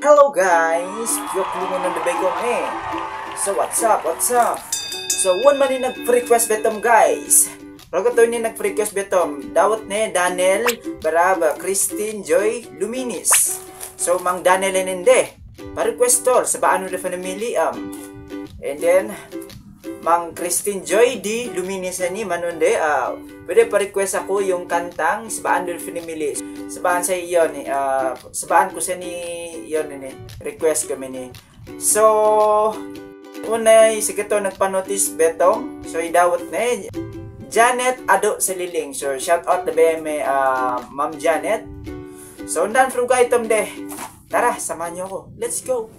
Hello guys! Yok lumo ng debay ko So what's up? So one man ni nag-request betom guys. Rogato ni nag-request betom. Dawat ni Daniel Baraba, Christine Joy Luminis. So mang Daniel enende. Pa-requestor sa baano de family And then mang Christine Joy di Luminis ni manunde pwede pa-request ako yung kantang Sabaan del Finimili. Sabaan sa iyon sabaan ko sa ni iyon ni request kami ni. So unay sige to nagpa-notice betong. So idawat na Janet Ado sa Liling. So shout out na ba may Ma'am Janet. So undan from item de. Tara, samahan niyo ako. Let's go.